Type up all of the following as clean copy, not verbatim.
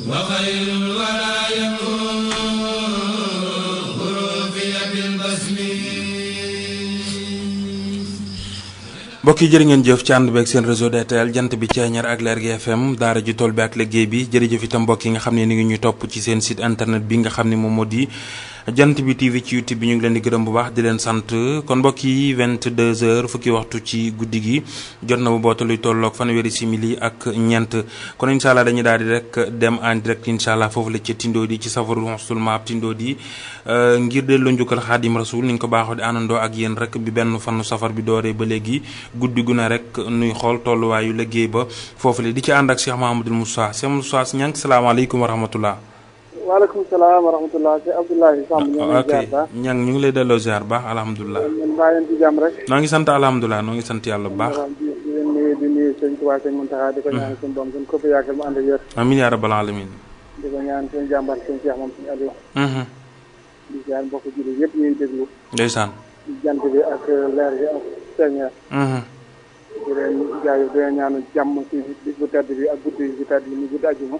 وخير الورى يمر في بالبسم mbokk yi jërë ngeen jëf ci ànd beeg seen réseau DTL jant bi Ceeñeer ak Leer gi FM daara ji tool bi ak liggéey bi jërëjëf itam mbokk yi nga xam ne ni ngi ñuy topp ci seen site internet bi nga xam ne moom moo di jant bi TV ci YouTube bi ñu ngi leen di gërëm bu baax di leen sant kon mbokk yi 22h fukki waxtu ci guddi gi jot na bu bootaluy tolloog fanweeri simili ak ñeent kon incha allah dañuy daal di rek dem en direct incha allah foofu la ci Tindodi ci safaru Husnul Maab Tindodi ngir delloo njukkal Xaadim Rasul ni ñu ko baaxoo di àndandoo ak yéen rek bi benn fanu safar bi dooree ba léegi guddi gu ne rek nuy xool tolluwaayu liggéey ba foofu la di ci ànd ak Cheikh Mahamadul Moussa Cheikh Moussa ñank salaamaaleykum wa rahmatullah. waaleykum salaam wa rahmatullah ci Abdoulaye Samb ñu ngi ziar baax ñang ñu ngi lay delloo ziar baax alhamdulilah. ñun baa yéen ci jàmm rek. noo ngi sant alhamdulilah noo ngi sant yàlla bu baax. di nuyu sëñ Tuubaa sëñ Muntaxa di ko ñaan suñu doom suñ ko fi yàggal mu ànd ak yër. amiin yaa rabbal alamin. di ko ñaan suñu jàmbar suñu Cheikh moom suñu Aliou. di ziar mbokk jullit yëpp ñuy déglu. ndeysaan. jant bi ak leer gi ak Ceeñeer. di leen jaay di leen ñaanu jàmm ci bis bu tedd bi ak guddi bu tedd bi ñu guddi àjjuma.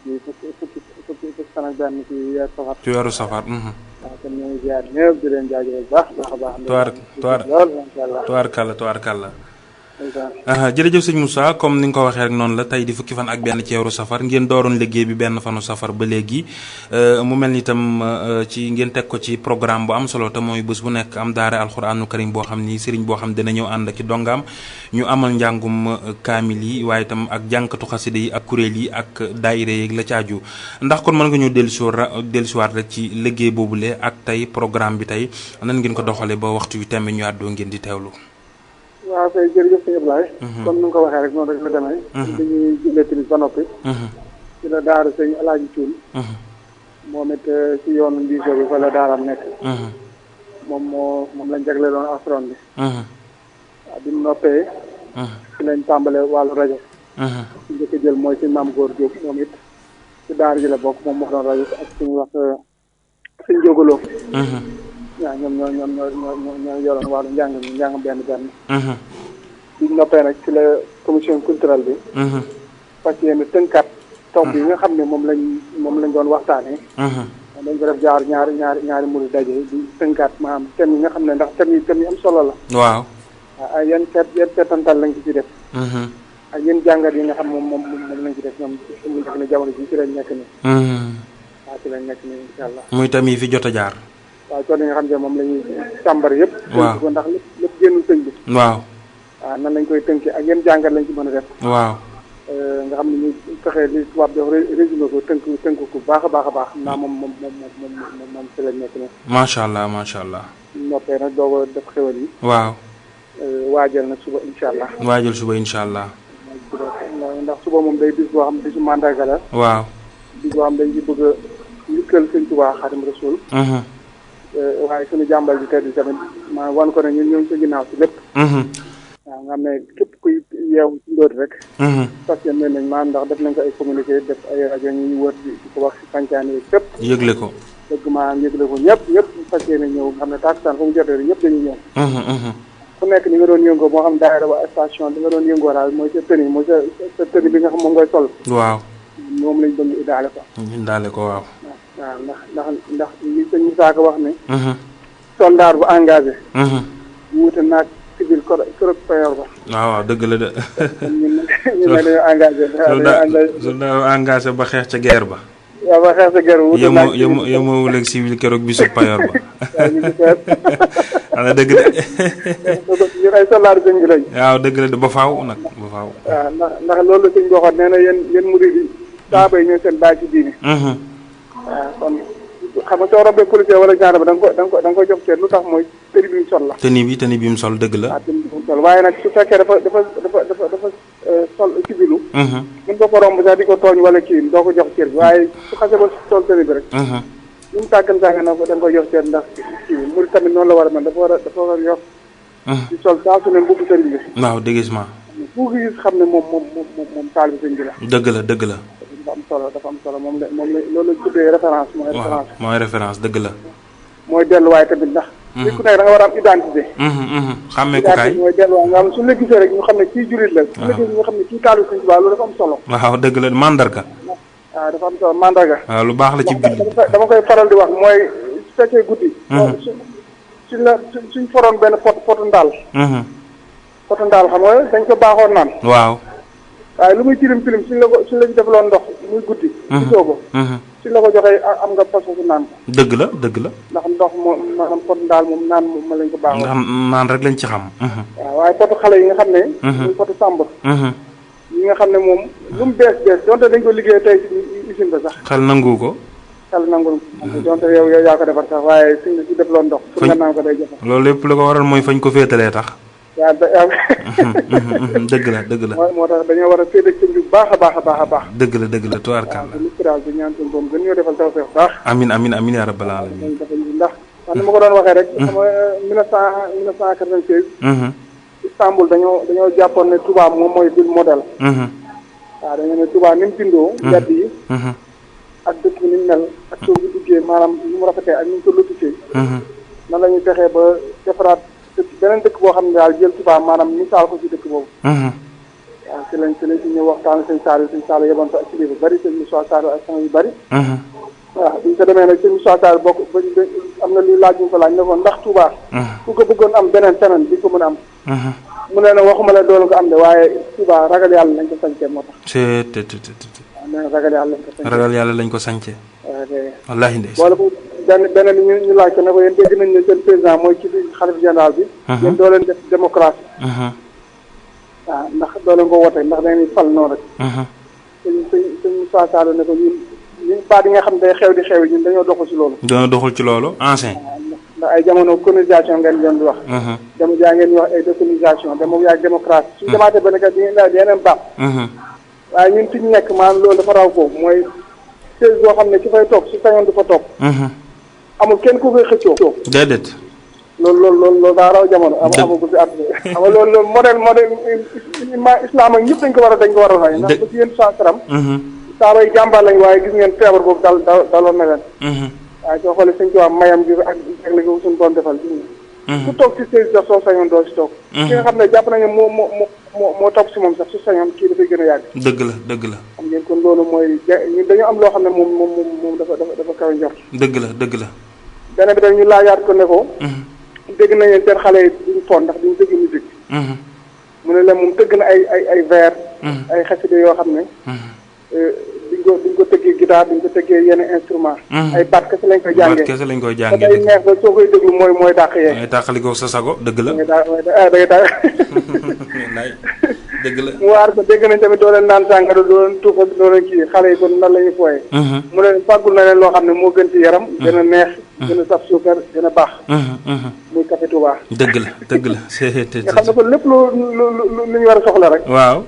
di fukki fan ak benn ci weeru safar. ci weeru safar. waaw kon ñu ngi ziar ñëpp di leen jaajëfal baax a baax. tubaarkàlla. jërëjëf sëñ Moussa comme ni nga ko waxee rek noonu la tey di fukki fan ak benn ci weeru safar ngeen dooroon liggéey bi benn fanu safar ba léegi mu mel ni itam ci ngeen teg ko ci programme bu am solo te mooy bés bu nekk am daara alxuraanu karim boo xam ni sëriñ boo xam dina ñëw ànd ak ci dongaam ñu amal njàngum kaamil yi waaye itam ak jànkatu xasida yi ak kuréel yi ak daayira yeeg la caaju ndax kon mën nga ñu dellusiwaat rek ci liggéey boobule ak tey programme bi tey nan ngeen ko doxalee ba waxtu wi tembe ñu àddoo ngeen di teewlu. waaw kay jërëjëf sëñ Ablaye comme ni nga ko waxee rek noonu rek la demee dañuy jullee timis ba noppi ci la daara sëñ Alaaji Cuun moom it ci yoonu ndiisoo bi fa la daaraam nekk moom lañ jagle doon asron bi waaw bi mu noppee ci lañ tàmbalee wàllu rajo ci njëkk jël mooy sëñ Maam Góor Jóob moom it ci daara ji la bokk moom wax doon rajo ak suñu wax sëñ Jógaloo waaw ñoo yoroon wàllu njàng benn biñ noppee nag ci la commission culturelle bi parce que yéen tënkat tomb yi nga xam ne moom lañ doon waxtaanee dañ ko def jaar ñaari muri daje di tënkat maanaam thème yi nga xam ne ndax thème yi am solo la waaw ay yan seetantal lañ ci def ak yéen jàngat yi nga xam moom lañ ci def ñoom mu def ne jamono ji ci lañ nekk nii waaw ci lañ nekk nii insha allah muy thème yi fi jot a jaar waaw kon li nga xam ne moom la ñuy càmbar yëpp. waaw ko ndax lépp génn sëñ bi. waaw nan lañ koy tënkee ak yenn jàngat lañ ci mën a def. waaw. nga xam ne ñu fexe li tubaab di wax résumé ko tënk ko baax a baax naa moom ci lañ nekk nii. macha allah. noppee nag doog a def xewal yi. waaw. waajal nag suba incha allah. waajal suba incha allah. ndax suba moom day bis boo xam bisu mandarga la. waaw. bis boo xam dañ ci bëgg a njukkal sëñ Tuubaa Xaadimu Rasuul. waaye suñu jàmbal ji tedd tamit ma wan ko ne ñun ñoo ngi sa ginnaaw si lépp. waaw nga xam ne képp kuy yeewu ci ndóoti rek. parce que mel nañ maanaam ndax def nañ ko ay communiqué def ay rajo ñuy wër di ko wax si sàncaani yi fépp. yëgle ko. dëgg maanaam yëgle ko ñëpp fas yéene ñëw nga xam ne takusaan fu mu jotee rek ñëpp dañuy ñëw. ku nekk ni nga doon yëngoo moo xam daayira ba station bi nga doon yëngoo daal mooy sa tenue mooy sa tenue bi nga xam moom ngay sol. waaw moom lañ bëgg indaale ko. indaale ko waaw. waaw ndax li sëñ Moussa Ka wax ne soldat bu engagé wuute naag civil korog payor ba waaw dëgg la de ñun nag dañoo engagé soldat bu engagé ba xeex ca guerre ba waaw ba xeex ca guerre wuute naag yemoo ak civil keroog bisu payor ba waaw ñu ngi seet ana dëgg de ñun ay soldat sëñ bi lañ waaw dëgg la de ba faaw nag ba faaw waaw ndax loolu la sëñ bi waxoon nee na yéen murid yi saaba yi ñooy seen baay ci diine waaw kon xam nga soo rombee policier wala genre ba da nga ko jox seet lu tax mooy tenue bi mu sol la. tenue bi mu sol dëgg la. waaw tenue bi mu sol waaye nag su fekkee dafa sol civilu. mën nga ko romb sax di ko tooñ wala kii doo ko jox cër bi waaye su xasee ba sol tenue bi rek. lu mu tàggan na ko da nga koy jox cër ndax kii bi mu tamit noonu la war a mel dafa war a yor. di sol saa su ne mbubbu sëriñ bi. waaw déguisement. bu ko gis xam ne moom taalibe sëriñ bi la. dëgg la. dafa am solo moom la loolu la tuddee référence mooy référence dëgg la mooy delluwaay tamit ndax nit ku nekk da nga war a am identité xàmmee ko kaay mooy delluwaay nga xam ne suñu la gisee rek ñu xam ne kii jurit la suñu la gisee ñu xam ne kii taalu Sëñ Tuubaa loolu dafa am solo waaw dëgg la mandarga waaw dafa am solo mandarga. waaw lu baax la ci julli. dama koy faral di wax mooy su fekkee guddi. suñ foroon benn potu ndaal. potu ndaal xam nga dañ ko baaxoon naan. waaw. waaye lu muy tilim suñ la ci defaloon ndox muy guddi. gisoo ko. suñ la ko joxee am nga potu naan ko. dëgg la dëgg la. ndax ndox moom maanaam potu ndaal moom naan moom lañ ko baaxoon. nga xam naan rek lañ ci xam. waaw waaye potu xale yi nga xam ne. muy potu sàmbur. yi nga xam ne moom lu mu bees donte dañ ko liggéey tey ci usine ba sax. xel nangu ko. xel nangu donte yow yaa ko defar sax waaye suñ la ci def loon ndox. pour nga naan ko day jafe. loolu lépp lu ko waral mooy fañ ko féetalee tax. waaw dëgg la dëgg la. moo tax dañoo war a féete sëñ bi bu baax a baax a baax a baax. dëgg la dëgg la tubaarkàlla. waaw bi ñaan suñu boom gën ñoo defal tawfeex baax. amin amin amin yaa rabbal alamin. ndax man ni ma ko doon waxee rek. xam nga 1996. Istanbul dañoo jàppoon ne Touba moom mooy ville modèle. waaw dañoo ne Touba ni mu bindoo. mbedd yi. ak dëkk bi ni mu mel. ak soo bu duggee maanaam ni mu rafetee ak ni mu ko lotissé. nan la ñuy fexee ba defaraat beneen dëkk boo xam ne daal jël Touba maanaam misaal ko ci dëkk boobu. waaw ci lañ ci ñëw waxtaan sëñ Saliou yeboon fa ak ci bu bari sëñ Moussa Sall ak sama yu bari. waaw bi ñu ko demee nag sëñ Moussa Sall bokk am na lu laaj bu ko laaj ne ko ndax Touba. ku ko bëggoon am beneen feneen di ko mën a am. mu ne nag waxuma la doon ko am de waaye Touba ragal yàlla lañ ko sañcee moo tax. waaw nee na ragal yàlla lañ ko sañcee. ragal yàlla lañ ko sañcee. wallaahi ndeysaan. boole ko beneen ñu laaj ko ne ko yéen dégg nañ ne seen président mooy ci xalif général bi. yéen doo leen def démocratie. waaw ndax doo leen ko wote ndax dañuy fal noonu rek. sëñ Moussa Sall ne ko ñun baat yi nga xam ne day xew di xew yi ñun dañoo doxul ci loolu. dañoo doxul ci loolu ancien. ndax ay jamono colonisation ngeen doon di wax. jamono jaa ngeen di wax ay décolonisation dama yaag démocratie. suñu demaatee ba nekk di ngeen daal di yeneen baax. waaye ñun fi ñu nekk maanaam loolu dafa raw ko mooy siège boo xam ne ki fay toog su sañoon du fa toog. amul kenn ku koy xëccoo. déedéet. loolu daa raw jamono. amul ko si at bi xam nga loolu modèle islam ak ñëpp dañ ko war a roy. ndax ba ci yéen saram. saaba yi jàmbaar lañ waaye gis ngeen feebar boobu daloon na leen. waaye soo xoolee sëñ Tuubaa mayam gi ak jagle gi suñu doon defal ku toog si siège sax soo sañoon doo si toog. ki nga xam ne jàpp nañu moo topp si moom sax su sañoon kii dafay gën a yàgg. dëgg la dëgg la. xam ngeen kon loolu mooy dañu am loo xam ne moom dafa kaw njort. dëgg la dëgg la. beneen bi tamit ñu laajaat ko ne ko. dégg nañ leen seen xale yi duñu fon ndax duñu dégg musique. mu ne la moom tëgg na ay vers. ay xasida yoo xam ne. duñ ko tëggee guitare duñ ko tëggee yenn instrument. ay baat kese lañ koy jàngee. baat kese lañ koy jàngee. day neex ba soo koy déglu mooy dàq yee. mooy tàqalikoo sa sago dëgg la. day tax. dëgg la. mu waar ko dégg nañ tamit doo leen naan sàngara doo leen tuufa doo leen kii xale yi kon nan la ñuy fooyee. mu leen fàggul na leen loo xam ne moo gën ci yaram. gën a neex. gën a saf suukar gën a baax. muy café Touba. dëgg la dëgg la. nga xam ne kon lépp lu ñu war a soxla rek. waaw.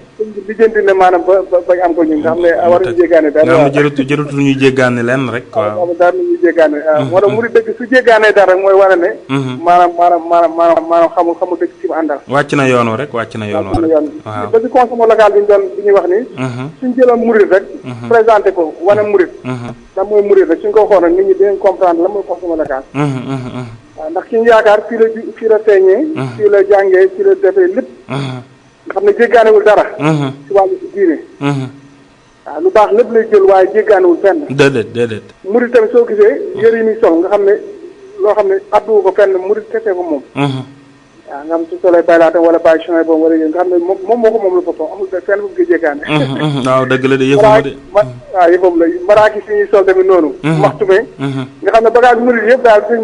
di jënti ne maanaam bañ am ko ñun nga xam ne waruñu jéggaane dara. nga xam ne jërëtul ñuy jéggaane lenn rek. waaw dara ñuy jéggaane. moo tax mu di dëgg su jéggaanee dara rek mooy wane ne. maanaam xamul dëgg ci mu àndal. wàcc na yoonu rek wàcc na yoonu rek. waaw ba si consommation locale bi bi ñuy wax nii. suñ jëloon murit rek. présenté ko wane murit. ndax mooy murit rek suñ ko waxoon nit ñi dinañ comprendre la mooy consommation locale. waaw ndax ki ñu yaakaar fii la feeñee. fii la jàngee fii la defee lépp. nga xam ne jéggaanewul dara. ci wàllu diine. waaw lu baax lépp lay jël waaye jéggaanewul fenn. déedéet. murit tamit soo gisee yëre yi muy sol nga xam ne loo xam ne addu ko fenn murit kese ko moom. waaw nga xam su solee baylaata wala bàyyi champs boobu wala yéen nga xam ne moom moo ko moom la boppam amul fenn bu ko jéggaane. waaw dëgg la de yëfuma de. waaw yëfam la maraaki fi ñuy sol tamit noonu. maxtume nga xam ne bagage murit yëpp daal suñ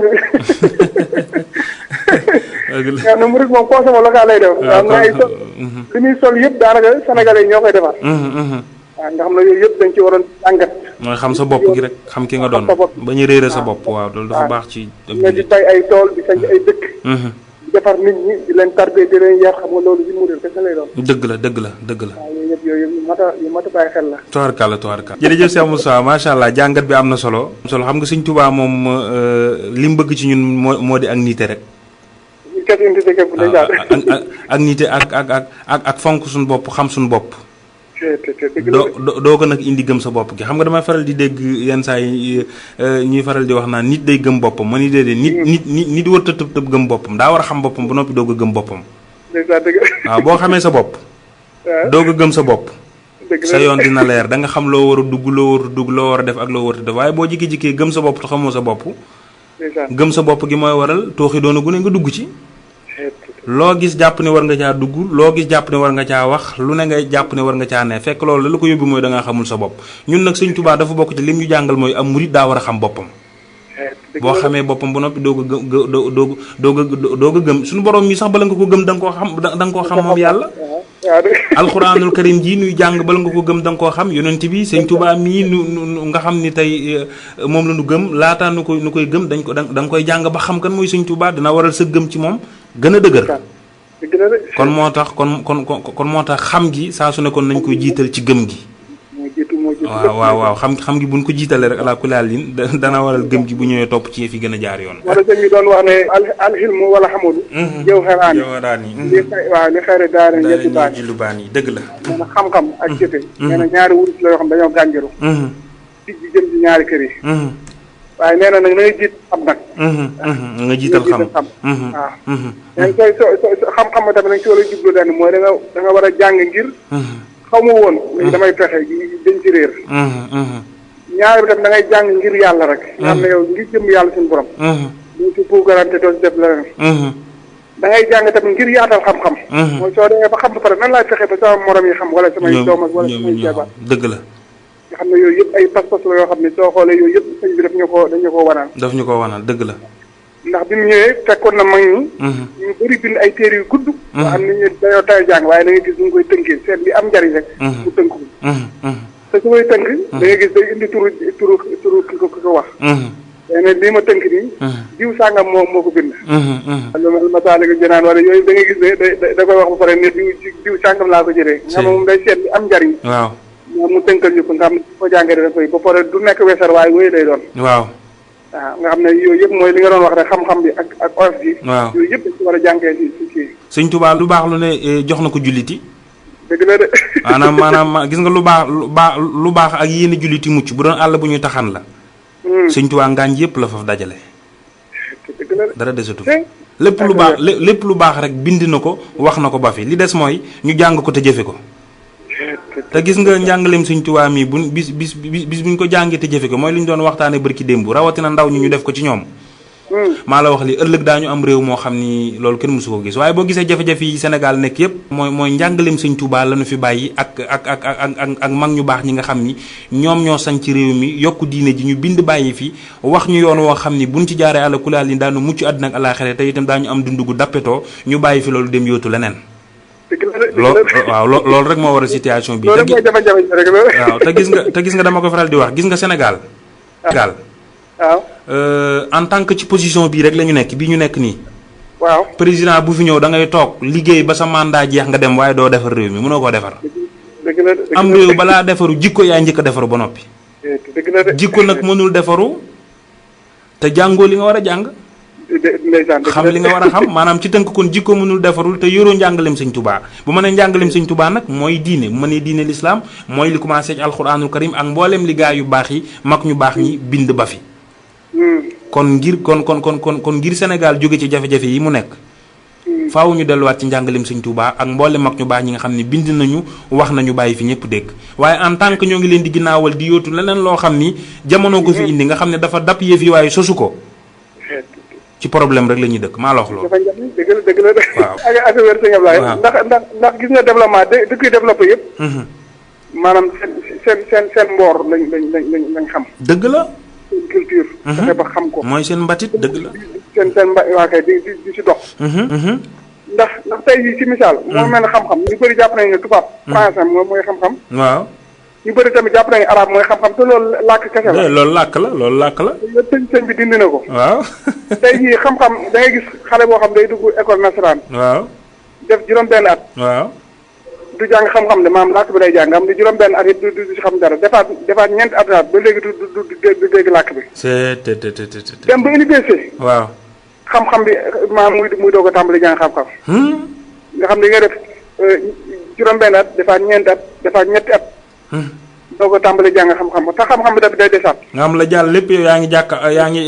nga xam ne murit moom consommation locale lay def. waaw nga ay sol li muy sol yëpp daanaka sénégalais yi ñoo koy defar. waaw nga xam ne yooyu yëpp dañ ci waroon jàngat. mooy xam sa bopp gi rek xam ki nga doon. ba ñu réere sa bopp waaw loolu dafa baax ci. nga di bay ay tool di sanc ay dëkk. di defar nit ñi di leen tarbee di leen yar xam nga loolu si murit kese lay doon. dëgg la. waaw yooyu yu mat a bàyyi xel la. tubaarkàlla. jërëjëf Cheikh Moussa macha allah jàngat bi am na solo. xam nga Sëñ Tuubaa moom li mu bëgg ci ñun moo di ak niite rek. ak niite ak fonk suñu bopp xam suñu bopp. doo ko nag indi gëm sa bopp gi xam nga damay faral di dégg yenn saa yi ñuy faral di wax naan nit day gëm boppam ma ni déedéet nit war a tëb gëm boppam daa war a xam boppam ba noppi doog a gëm boppam. waaw boo xamee sa bopp. doog a gëm sa bopp. sa yoon dina leer da nga xam loo war a dugg loo war a dugg loo war a def ak loo war a def waaye boo jikki-jikkee gëm sa bopp te xamoo sa bopp gëm sa bopp gi mooy waral tooxi doona gu ne nga dugg ci loo gis jàpp ne war nga caa dugg loo gis jàpp ne war nga caa wax lu ne ngay jàpp ne war nga caa ne fekk loolu la ko yóbbu mooy da nga xamul sa bopp ñun nag Sëñ Tuubaa dafa bokk ci lim ñu jàngal mooy am murit daa war a xam boppam boo xamee boppam bu noppi doog a gëm suñu borom mi sax bala nga ko gëm da nga koo xam moom yàlla alxuraanul karim ji nuy jàng bala nga ko gëm da nga koo xam yonent bi Sëñ Tuubaa mii nu nga xam ni tey moom la nu gëm laataa nu koy gëm da nga koy jàng ba xam kan mooy Sëñ Tuubaa dina waral sa gëm ci moom gën a dëgër kon moo tax kon moo tax xam gi saa su ne kon nañ koy jiital ci gëm gi waaw xam gi buñ ko jiitalee rek ala kulli haalin dana waral gëm gi bu ñëwee topp ci yëf yi gën a jaar yoon wala sëñ bi doon wax ne alxilmu wala xamadu jëw xeraani waaw li xëyre daara ñetti lu baan yi dëgg la nee na xam-xam ak jëfe nee na ñaari wurus la yoo xam dañoo gànjaru ci ji jëm ci ñaari kër yi waaye nee na nag na nga jiit xam nag nga jiital xam waaw leen sooy xam-xam ba tamit nag ci wala jublu denn mooy da nga war a jàng ngir xaw ma woon léegi damay fexe dañ ci réer ñaari bi tamit da ngay jàng ngir yàlla rek nga xam ne yow ngir jëm yàlla suñu borom doo ci puugarante doo ci def leneen da ngay jàng tamit ngir yaatal xam-xam mooy soo demee ba xam ba pare nan laay fexe ba sama morom yi xam wala samay doom ak wala samay jabar dëgg la nga xam ne yooyu yëpp ay pas-pas la yoo xam ne soo xoolee yooyu yëpp sëñ bi dañu ko wanal dëgg la ndax bi mu ñëwee fekkoon na mag ñi ñu bëri bind ay téere yu gudd yoo xam ne ñu dañoo tay jàng waaye da nga gis ñu ngi koy tënkee seet li am njariñ rek mu tënk ko te su koy tënk da nga gis day indi turu ki ko wax day ne lii ma tënk nii diw sàngam moo ko bind lu Masaalikul Jinaan wala yooyu da nga gis da koy wax ba pare ne diw sàngam laa ko jëlee nga xam ne moom day seet li am njariñ waaw mu tënkal ñu ko nga xam ne ko jàngee da koy ba pare du nekk wesar waaye wéy day doon waaw nga xam ne yooyu yëpp mooy li nga doon wax rek xam-xam bi ak oyof gi waaw yooyu yëpp dañ ci war a jàngee ci kii Sëñ Tuubaa lu baax lu ne jox na ko julliti dëgg la de maanaam gis nga lu baax ak yéen julliti mucc bu doon àll bu ñuy taxan la Sëñ Tuubaa ngaañ yëpp la faf dajale dëgg la de dara desatu fi lépp lu baax rek bind na ko wax na ko ba fi li des mooy ñu jàng ko te jëfe ko te gis nga njàngaleem Sëñ Tuubaa mi bis buñ ko jàngee te jëfe ko mooy li ñu doon waxtaanee barki démb rawatina ndaw ñu def ko ci ñoom maa la wax li ëllëg daañu am réew moo xam ni loolu kenn mësu ko gis waaye boo gisee jafe-jafe yi Sénégal nekk yépp mooy njàngaleem Sëñ Tuubaa la ñu fi bàyyi ak mag ñu baax ñi nga xam ni ñoom ñoo sañ ci réew mi yokku diine ji ñu bind bàyyi fi wax ñu yoon woo xam ni buñ ci jaaree àla kulaal yi daanu mucc àddina ak àllaaxira te itam daañu am dundu gu dappetoo ñu bàyyi fi loolu dem yóotu leneen loolu rek moo war a situation bi waaw te gis nga dama ko faral di wax gis nga Sénégal waaw en tant que ci position bii rek la ñu nekk bii ñu nekk nii waaw président bu fi ñëw da ngay toog liggéey ba sa mandat jeex nga dem waaye doo defar réew mi mënoo koo defar am réew balaa defaru jikko yaa njëkk a defaru ba noppi jikko nag mënul defaru te jàngoo li nga war a jàng xam li nga war a xam maanaam ci tënk kon jikko mënul defarul te yoroo njàngaleem Sëñ Tuubaa bu ma nee njàngaleem Sëñ Tuubaa nag mooy diine bu ma nee diine l'islam mooy li commencé ci alxuraanul karim ak mboolem li gaa yu baax yi mag ñu baax ñi bind ba fi kon ngir Sénégal jóge ci jafe-jafe yi mu nekk faaw ñu delluwaat ci njàngaleem Sëñ Tuubaa ak mboolem mag ñu baax ñi nga xam ne bind nañu wax nañu bàyyi fi ñëpp dégg waaye en tant que ñoo ngi leen di ginnaawal di yóotu leneen loo xam ni jamono ko fi indi nga xam ne dafa dab yëf yi waaye sosu ko ci problème rek la ñuy dëkk maa la wax loolu. dëgg la waaw ak wér sëñ Ablaye ndax gis nga développement dëkk yu développé yëpp. maanaam seen mboor lañ xam. dëgg la. seen culture. fexe ba xam ko. mooy seen mbatit dëgg la. seen waa kay di ci dox. ndax tey jii ci misaal. moo mel ne xam-xam ñu bëri jàpp nañu ne tubaab. français moom mooy xam-xam. waaw. ñu bëri tamit jàpp nañu arab mooy xam-xam te loolu làkk kese la. loolu làkk la. sëñ bi dindi na ko. waaw. tey jii xam-xam da ngay gis xale boo xam day dugg école nasaraan. waaw. def juróom-benn at. waaw. du jàng xam-xam de maam làkk bi day jàng am di juróom-benn at it du ci xam dara defaat ñeenti at ba léegi du dégg làkk bi. dem ba université. waaw. xam-xam bi maam muy doog a tàmbali jàng xam-xam. nga xam ne ngay def juróom-benn at defaat ñeenti at defaat ñetti at. doo ko tàmbali jàng xam-xam te xam-xam bi day desaat. nga xam la jàll lépp yow yaa ngi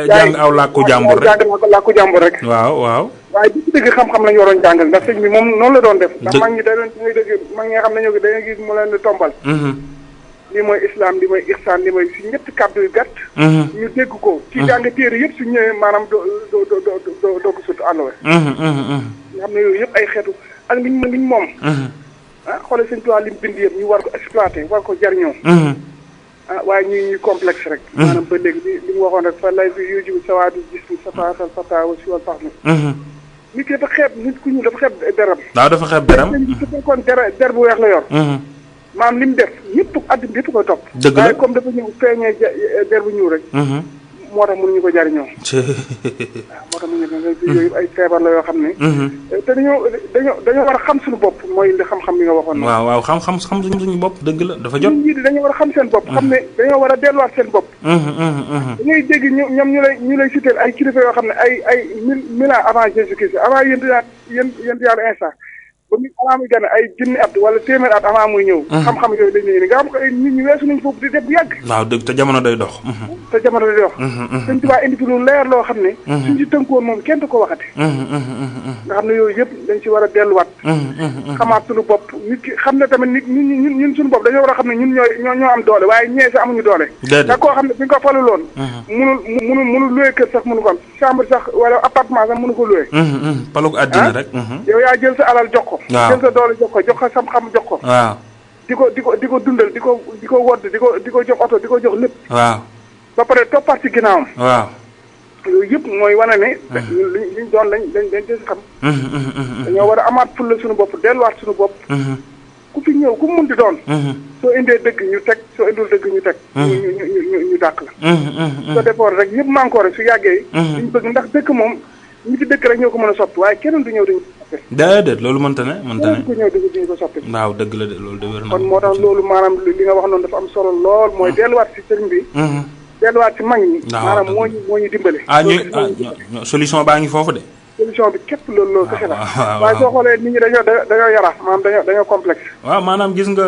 jàng aw làkku jàmbur rek. jàng làkku jàmbur rek. waaw. waaye dëgg xam-xam lañu waroon jàngal ndax sëñ bi moom noonu la doon def. ndax mag ñi da doon ngay dëgg mag ñi nga xam ne ñoo da ngay gis mu leen di tombal. li mooy islam li mooy ihsaan li mooy si ñetti kàddu yu gàtt. ñu dégg ko. ci jàng téere yëpp su ñëwee maanaam doo ko sut àlluwe. nga xam ne yooyu yëpp ay xeetu ak liñ moom. xoolal sëñ Tuubaa lim bind yëpp ñu war ko exploité war ko jariñoo. waaye ñuy complexe rek. maanaam ba léegi li mu waxoon rek fa lay fi yujibu sawaadu jismi sataatal fataawa si wal fax mi. nit ki dafa xeeb nit ku ñu dafa xeeb deram. waaw dafa xeeb deram. su fekkoon der bu weex la yor. maanaam li mu def ñëpp àddina yëpp koy topp. dëgg la waaye comme dafa ñëw feeñee der bu ñëw rek. moo tax mënuñu ko jariñoo. waaw moo tax mënuñu yooyu ay feebar la yoo xam ne. te dañoo war a xam suñu bopp mooy li xam-xam bi nga waxoon. waaw xam suñu bopp dëgg la dafa jot. ñun ñii dañoo war a xam seen bopp. xam ne dañoo war a delluwaat seen bopp. dañuy dégg ñoom ñu lay citer ay kilifa yoo xam ne ay 1000 ans avant Jésus-Christ avant yéen yàlla instant. ba mu avant muy gane ay junni at wala téeméer at avant muy ñëw. xam-xam yooyu dañ ne nga xam ko nit ñi weesu nañ foofu di def bu yàgg. waaw dëgg te jamono day dox. te jamono day dox. Sëñ Tuubaa indi fi lu leer loo xam ne. suñ ci tënkoon moom kenn du ko waxati. nga xam ne yooyu yëpp dañ ci war a delluwaat. xamaat suñu bopp nit ki xam ne tamit nit ñun suñu bopp dañoo war a xam ne ñun ñoo am doole waaye ñee si amuñu doole. ndax koo xam ne bi nga ko faluloon. munul loué kër sax mënu ko am chambre sax wala appartement sax mënu ko loué. palug àddina rek. yow yaa jël sa alal jox ko. waaw jël sa doole jox ko xam-xam jox ko. waaw di ko dundal di ko wodd di ko jox oto di ko jox lépp. waaw ba pare toppaat ci ginnaawam. waaw yooyu yëpp mooy wane ne. liñ doon lañ ci xam. dañoo war a amaat fulla suñu bopp delluwaat suñu bopp. ku fi ñëw ku munti doon. soo indee dëgg ñu teg soo indul dëgg ñu teg. ñu dàq la. soo defoon rek ñëpp manqué rek su yàggee. liñ bëgg ndax dëkk moom. ñi fi dëkk rek ñoo ko mën a soppi waaye keneen du ñëw dañu ko soppi. déedéet loolu mënta ne. ko ñëw dañu ko soppi. waaw dëgg la de loolu de wér na. kon moo tax loolu maanaam li nga wax noonu dafa am solo lool mooy delluwaat ci sëriñ bi. delluwaat ci mag ñi. maanaam moo ñu dimbale. solution baa ngi foofu de. solution bi képp loolu kese la. waaye soo xoolee nit ñi dañoo yarax maanaam dañoo complexe. waaw maanaam gis nga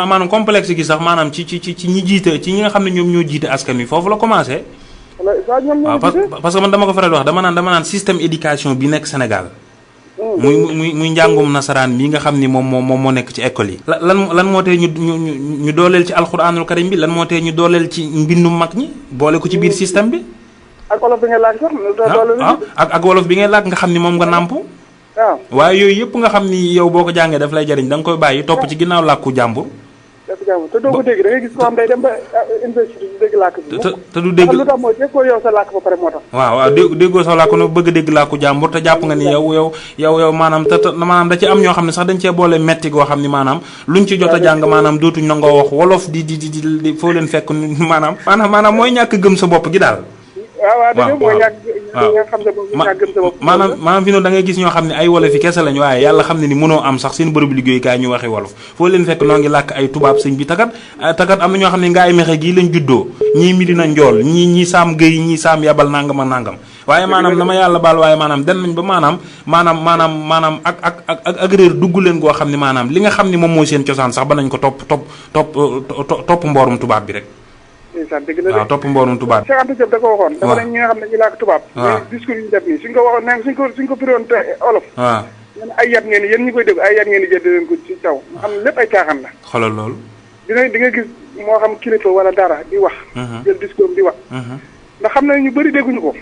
maanaam complexe gi sax maanaam ci ñi jiite ci ñi nga xam ne ñoom ñoo jiite askan wi foofu la commencé. waaw parce que man dama ko faral wax dama naan système éducation bi nekk Sénégal. muy njàngum nasaraan mi nga xam ni moom moo nekk ci école yi. lan moo tee ñu dooleel ci alxuraanul karim bi lan moo tee ñu dooleel ci mbindum mag ñi boole ko ci biir système bi. ak wolof bi ngay laaj sax. ak wolof bi ngay laaj nga xam ni moom nga nàmp. waaw waaye yooyu yëpp nga xam ni yow boo ko jàngee daf lay jariñ da nga koy bàyyi topp ci ginnaaw làkku jàmbur. te doo ko dégg da ngay gis ko xam day dem ba université du dégg làkk bi. te du dégg lu tax mooy déggoo yow sa làkk ba pare moo tax. waaw déggoo sa làkk nag bëgg a dégg làkku jàmbur te jàpp nga ni yow maanaam maanaam da ci am ñoo xam ne sax dañ cee boole metti goo xam ni maanaam luñ ci jot a jàng maanaam dootuñ nangoo wax wolof di foo leen fekk maanaam mooy ñàkk gëm sa bopp gi daal. waaw dëgg mooy ñàkk xam sa bopp ñàkk gëm sa bopp. maanaam fi noonu da ngay gis ñoo xam ne ay wolof yi kese lañ waaye yàlla xam ne ni mënoo am sax seen bërëb liggéeyukaay ñu waxi wolof foo leen fekk noo ngi làkk ay tubaab sëñ bi takat am na ñoo xam ne nga ay mexe gii lañ juddoo ñii Medina Njool ñii saam Guèye ñii saam yabal nangam ak nangam waaye maanaam dama yàlla baal waaye maanaam dem nañ ba maanaam ak réer dugg leen goo xam ne maanaam li nga xam ne moom mooy seen cosaan sax ba nañ ko topp mboorum tubaab bi rek. dëgg la waaw topp mboorum tubaab. Cheikh Anta Diop da ko waxoon. dafa ne ñi nga xam ne ñu làkk tubaab. waaw discours yi ñu def nii suñ ko waxoon ne suñ ko firiwoon te olof. waaw ay yat ngeen yéen ñi koy dégg ay yat ngeen di jënd leen ko ci taw nga xam ne lépp ay caaxaan la. xoolal loolu. di nga gis moo xam kilifa wala dara di wax. jël discours di wax. ndax xam na ñu bëri dégguñu ko.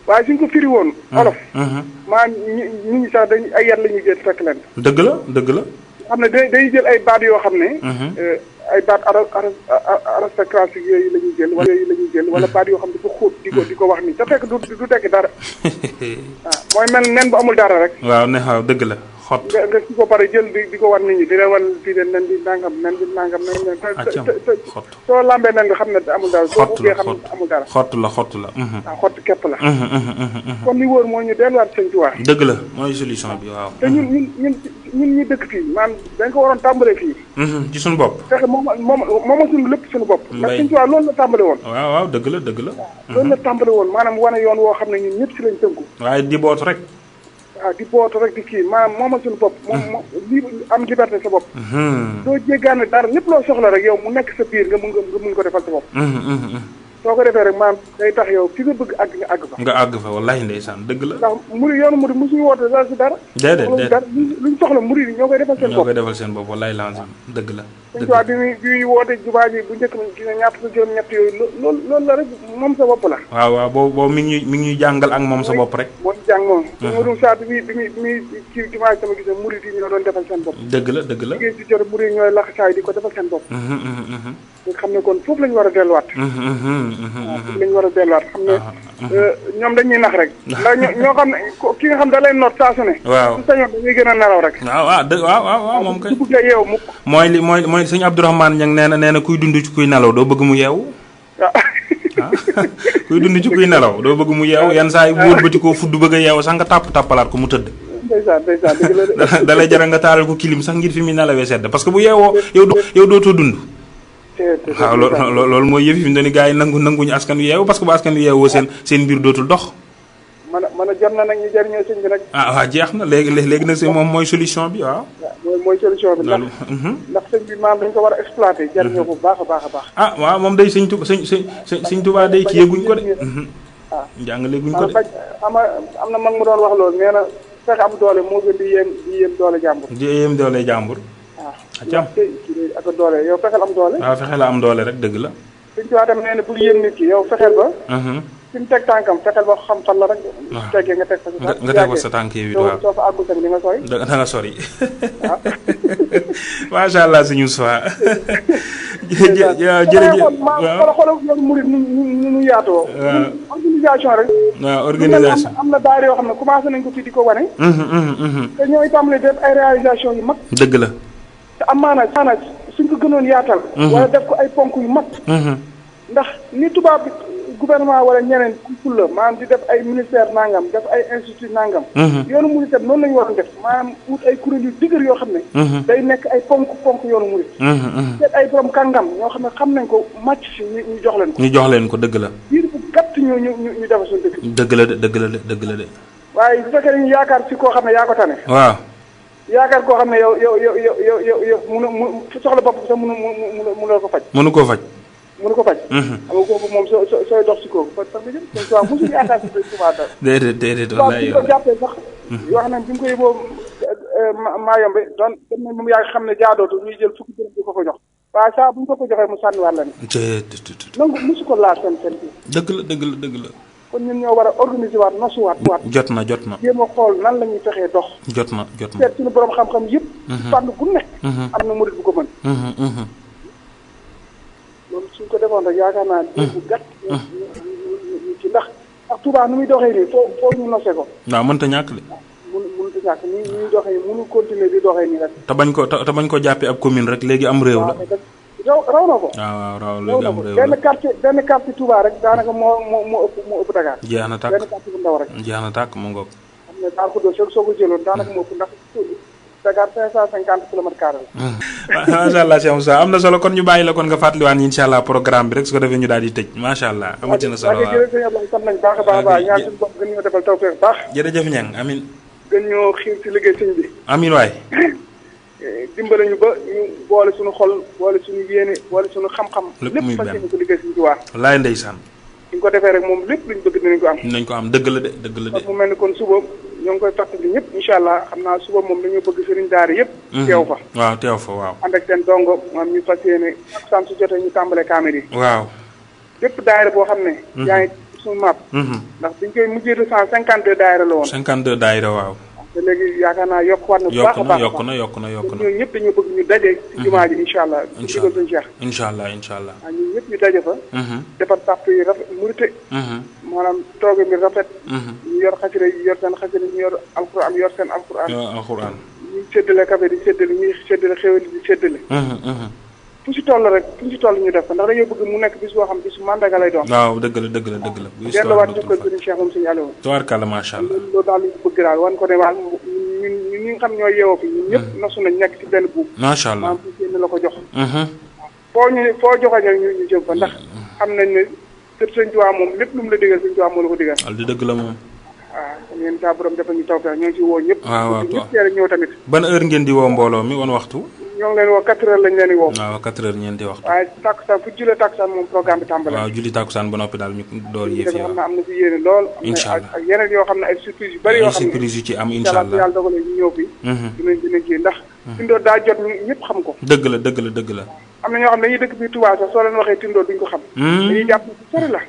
waaye suñ ko firi woon olof. nit ñi sax dañ ay yat la ñuy jël fekk leen. dëgg la. xam ne day jël ay baat yoo xam ne. ay baat aristocratique yooyu la ñuy jël wala baat yoo xam ne dafa xóot di ko wax nii te fekk du tekki dara. waaw mooy mel nen bu amul dara rek. waaw dëgg la xott. nga ci ko pare jël di ko wan nit ñi di leen wan fii de nen bi nangam xott soo lambee nen nga xam ne amul dara. soo buggee xam ne amul dara. xott la. waaw xott képp la. kon li wóor mooy ñu delluwaat Sëñ Tuubaa. dëgg la mooy solution bi waaw. te ñun ñi dëkk fii maanaam dañ ko waroon tàmbalee fii. ci suñu bopp. fexe moom suñu lépp suñu bopp. ndax Sëñ Tuubaa loolu la tàmbale woon. waaw dëgg la. loolu la tàmbale woon maanaam wane yoon woo xam ne ñun ñëpp si lañ tënku. waaye di bootu rek. waaw di bootu rek di kii maanaam moomal suñu bopp. moom am liberté sa bopp. doo jéggaane dara lépp loo soxla rek yow mu nekk sa biir nga mun ko defal sa bopp. soo ko defee rek maanaam day tax yow fi nga bëgg àgg nga àgg fa. nga àgg fa wallaahi ndeysaan dëgg la. ndax yoonu murid mosuñu woote dara si dara. déedéet luñ soxla murid yi ñoo koy defal seen bopp. ñoo koy defal seen bopp wallaahi lancim dëgg la. dëgg la bi muy woote jumaa ji bu njëkk gis nga ñaata juróom-ñett yooyu loolu la rek moom sa bopp la. waaw boobu mi ngi ñuy jàngal ak moom sa bopp rek. moo ci jàng moom. moo doon saa bi muy ci jumaa ji sama gis murid yi ñoo doon defal seen bopp. dëgg la dëgg la. liggéey si jot murid yi ñooy laxasaay di ko defal seen bopp. nga xam ne kon foofu la ñu war a delluwaat. foofu la ñu war a delluwaat xam ne ñoom dañuy nax rek. ndax ñoo xam ne ki nga xam da lay noot saa su ne. waaw su sañoon dañuy gën a nelaw rek. waaw moom kay. su bëggee yeewu mukk. mooy sëñ Abdourahmane Niang nee na kuy dund ci kuy nelaw doo bëgg mu yeewu. kuy dund ci kuy nelaw doo bëgg mu yeewu yenn saa yi bu wëlbati koo fudd bëgg a yeewu sax nga tàppalaat ko mu tëdd. ndeysaan dëgg la de. da lay jaral nga taalal ko kilim sax ngir fi muy nelawee sedd parce que bu yeewoo yow dootoo dund. waaw loolu mooy yëf yi fi mu ne nii gars yi nanguñu askan wi yeewu parce que bu askan wi yeewoo seen mbir dootul dox. man a jot na nag ñu jëriñoo sëñ bi nag. waaw jeex na léegi nag moom mooy solution bi waaw. mooy solution bi ndax sëñ bi maam dañ ko war a exploiter jëriñoo ko bu baax a baax. waaw moom day sëñ Tuubaa day kii yeeguñ ko de. waaw jàngale guñ ko de. am na mag mu doon wax loolu nee na fexe am doole moo gën di yéem doole jàmbur. di yéem doole jàmbur. waaw ak doole yow fexeel am doole. waaw fexeel am doole rek dëgg la. sëñ Tuubaa tam nee na bul yéem nit ki yow fexeel ba. fi mu teg tànkam fexeel ba xam fan la rek. waaw teggee nga teg fa sa nga teg fa sa tànk yi waaw soo fa àggul tamit di nga sori. da nga sori. waaw. macha allah suñu soir. jërëjëf waaw xoolal yoonu murid nu yaatoo. organisation rek. waaw organisation am na daara yoo xam ne commencé nañ ko fii di ko wane. te ñooy tàmbali def ay réalisation yu mag. dëgg la. te am maanaam suñ ko gënoon yaatal. wala def ko ay ponk yu mag. ndax ni tubaab bi gouvernement wala ñeneen ku la maanaam di def ay ministère nangam def ay institut nangam. yoonu murid tam noonu la ñu waroon def maanaam wut ay kuréel yu dëgër yoo xam ne. day nekk ay ponk yoonu murid. seet ay borom kàngam ñoo xam ne xam nañ ko màcc si ñu jox leen ko. ñu jox leen ko dëgg la. biir bu gàtt ñu defal suñu dëkk. dëgg la de. waaye bu fekkee dañuy yaakaar si koo xam ne yaa ko tane. waaw. yaakaar koo xam ne yow mu soxla bopp sax mënoo ko faj. mënu koo faj. mënu ko faj. xam nga kooku moom sooy dox si kooku fa tax nga jëm. donc waaw mosuñu yaakaar si Tuubaa dara. déedéet wallaay yow. waaw bu ñu ko jàppee sax. wax nañ bi ñu ko yóbboo Mayombe doon dem nañ moom yaa xam ne jaadootu ñuy jël fukki dërëm di ko jox. waaye saa bu ñu ko joxee mu sànniwaat la ne. donc mosu ko laal seen bi. dëgg la. kon ñun ñoo war a organiser waat nosuwaat. jot na. jéem a xool nan la ñuy fexee dox. jot na. seet suñu borom xam-xam yëpp. fànn bu nekk. am na murid bu ko mën. loolu suñ ko defoon rek yaakaar naa ne bu gàtt. ci ndax Touba nu muy doxee nii foo ñu nose ko. waaw mënta ñàkk de. mënut a ñàkk ni ñuy doxee nii mënu continuer di doxee nii rek. te bañ ko jàppee ab commune rek léegi am réew la. raw na ko. waaw raw léegi am réew la benn quartier Touba rek daanaka moo ëpp Dakar. jeex na tàkk benn quartier bu ndaw rek. jeex na tàkk mu ngoog. xam ne daal ko doon soo ko jëloon daanaka moo ëpp ndax Dakar 550 kilomètres carrés la. macha allah Cheikh Moussa am na solo kon ñu bàyyi la kon nga fàttaliwaan incha allah programme bi rek su ko defee ñu daal di tëj macha allah. amati na solo waaw jërëjëf sant nañ baax a baax ñaan suñu bopp gën ñoo defal tawfeex baax. jërëjëf Niang amin gën ñoo xiir ci liggéey sëñ bi. amin waay. dimbale ñu ba ñu boole suñu xol boole suñu yéene boole suñu xam-xam. lépp muy benn fas yéene ko liggéey suñu Tuubaa. wallaay ndeysaan. suñ ko defee rek moom lépp luñ bëgg dinañ ko am. dinañ ko am dëgg la de. mu mel ni kon suba ñoo ngi koy fàttali ñëpp incha allah xam naa suba moom dañoo bëgg sëriñ daara yëpp. teew fa waaw teew fa waaw. ànd ak seen dongo maam ñu fas yéene ak sant su jotee ñu tàmbale kaamil yi. waaw. bépp daayira boo xam ne. yaa ngi suñu maap. ndax biñ koy mujjee 252 daayira la woon. 52 daayira waaw. te léegi yaakaar naa yokkuwaat na bu baax a baax yokk na ñooñu ñëpp dañoo bëgg ñu daje ci jumaa ji incha allah ci digal suñu Cheikh incha allah waaw ñun ñëpp ñu daje fa defar sàpp yi rafet murite maanaam tooge mi rafet ñu yor xasida yi yor seen xasida ñu yor alquran yor seen alquran ñuy séddale café di séddale ñuy séddale xéwal di séddale fu si toll ñu def ko ndax dañoo bëgg mu nekk bis boo xam bisu mandaga lay doon. waaw dëgg la. delluwaat jukkal sëriñ Cheikh moom sëriñ Aliou. tubaarkàlla macha allah. loolu daal lañ bëgg daal wan ko ne waal ñun ñi nga xam ñoo yeewoo fi ñun ñëpp nosu nañ nekk ci benn buub. macha allah maanaam fi la ko jox. foo joxoon rek ñu jëm fa ndax xam nañ ne kër sëriñ Tuubaa moom lépp lu mu la digal sëriñ Tuubaa moo la ko digal. wala di dëgg la moom. waaw kon yéen saa borom dafa ñu taw ñoo ngi ci woo ñëpp. waaw ñëpp teel a ñëw tamit. ban heure ngeen di woo mbooloo mi wan waxtu. ñoo ngi leen woo 4 heures lañ leen di woo. waaw 4 heures ñeenti waxtu. waaye takkusaan fu jullee takkusaan moom programme bi tàmbale. waaw julli takkusaan ba noppi daal ñu door yëf yi. xam naa am na fi yéene lool. incha allah ak yeneen yoo xam ne ay surprise yu bari yoo xam ne surprise yu ci am incha allah yàlla dogalee ñu ñëw fi. dinañ kii ndax. Tindoo daa jot ñëpp xam ko. dëgg la. am na ñoo xam ne dañuy dëkk biir Touba sax soo leen waxee Tindoo duñ ko xam. dañuy jàpp ne sori la.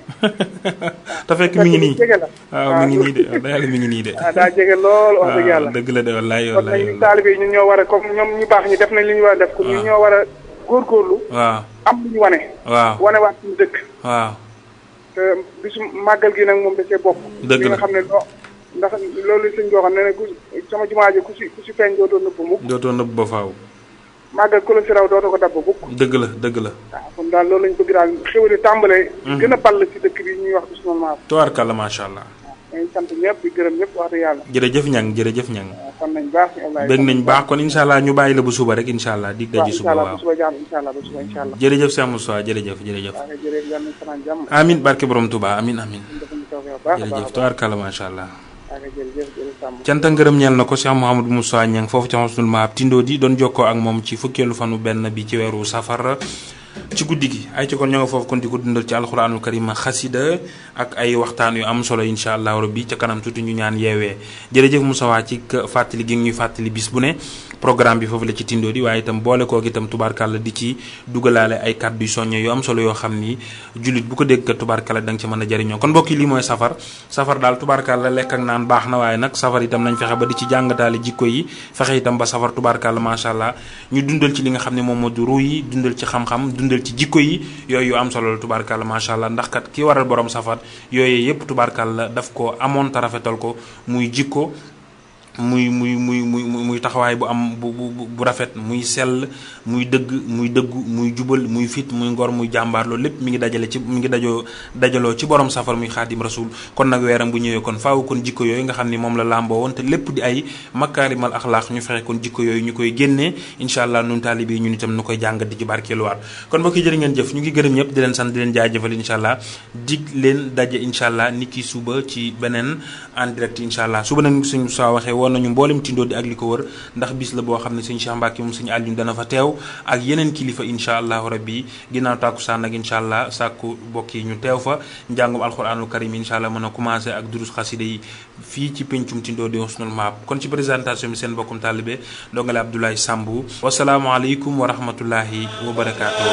te fekk mi ngi nii jege la. waaw mi ngi nii de yàlla mi ngi nii de. daa jege lool wax dëgg yàlla. dëgg la de wallaay kon nag ñun taalibe yi ñun ñoo war a comme ñoom ñu baax ñi def nañ li ñu war a def. waaw ñun ñoo war a góorgóorlu. waaw am lu ñu wane. waaw wanewaat suñu dëkk. waaw. te bisu màggal gi nag moom da cee bokk. dëgg la li nga xam ne ndax loolu sëñ boo xam ne sama jumaa ji ku si feeñ dootoo nëbb mukk. dootoo nëbb ba faaw. màggal ku la si raw dootoo ko dab ba mukk. dëgg la. waaw kon daal loolu lañ bëgg daal xéwale tàmbalee. gën a ball ci dëkk bi ñuy wax Ousmane Maab. tubaarkàlla macha allah. waaw ñu sant ñëpp di gërëm ñëpp wax dëgg yàlla. jërëjëf ñang waaw kon nañ baax. bëgg nañ baax kon incha allah ñu bàyyi la bu suba rek incha allah dig daji suba waaw ba suba jàmm incha allah ba suba incha allah. jërëjëf Cheikh Moussa jërëjëf. waaw jërëjëf yàlla nañ fanaan jàmm. amin barke borom Touba amin baax jërëjëf tubaarkàlla macha allah. jërëjëf cant ak ngërëm ñeel na ko Cheikh Mouhamadou Moussa Niang foofu ci Husnul Maab Tindoo di doon jokkoo ak moom ci fukkeelu fanu benn bi ci weeru safar ci guddi gi ay ci kon ñoo nga foofu kon di ko dundal ci alxuraanul karim xasida ak ay waxtaan yu am solo incha allah rabbi ca kanam tuuti ñu ñaan yeewee jërëjëf Moussa waa ci fàttali gi ñuy fàttali bis bu ne programme bi foofu la ci Tindoo di waaye itam boole koog itam tubaarkàlla di ci dugalaale ay kàddu yu soññe yu am solo yoo xam ni jullit bu ko dégg tubaarkàlla da nga ci mën a jëriñoo kon mbokk yi lii mooy safar daal tubaarkàlla lekk ak naan baax na waaye nag safar itam nañ fexe ba di ci jàngataale jikko yi fexe itam ba safar tubaarkàlla macha allah ñu dundal ci li nga xam ne moom moo di ruu yi dundal ci xam-xam dundal ci jikko yi yooyu yu am solo la tubaarkàlla macha allah ndax kat ki waral borom safar yooyu yëpp tubaarkàlla daf ko amoon te rafetal ko muy jikko muy taxawaay bu am bu rafet muy sell muy dëggu muy jubal muy fit muy ngor muy jàmbaar loolu lépp mi ngi dajaloo ci borom safar muy xaadim rasul kon nag weeram bu ñëwee kon faaw kon jikko yooyu nga xam ni moom la làmboo woon te lépp di ay makaarimal axlaaq ñu fexe kon jikko yooyu ñu koy génnee incha allah nun taalibe yi ñun itam nu koy jàngat di ci barkeeluwaat kon mbokk yi jërë ngeen jëf ñu ngi gërëm ñëpp di leen sant di leen jaajëfal incha allah dig leen daje incha allah ni ki suba ci beneen en direct incha allah suba nag suñu saa waxee woon nañu mboolem Tindoo di ak li ko wër ndax bis la boo xam ne sëñ Cheikh Mbacke moom sëñ Aliou dana fa teew ak yeneen kilifa incha allahu rabbi ginnaaw tàkkusaan nag incha allah sàkku bokk yi ñu teew fa njàngum alxuraanul karim incha allah mën a commencé ak durus xaside yi fii ci pencum Tindoo di Husnul Maab kon ci présentation bi seen bokkum taalibe dongale Abdoulaye Sambou wasalaamualeykum wa rahmatullahi wa barakaatu.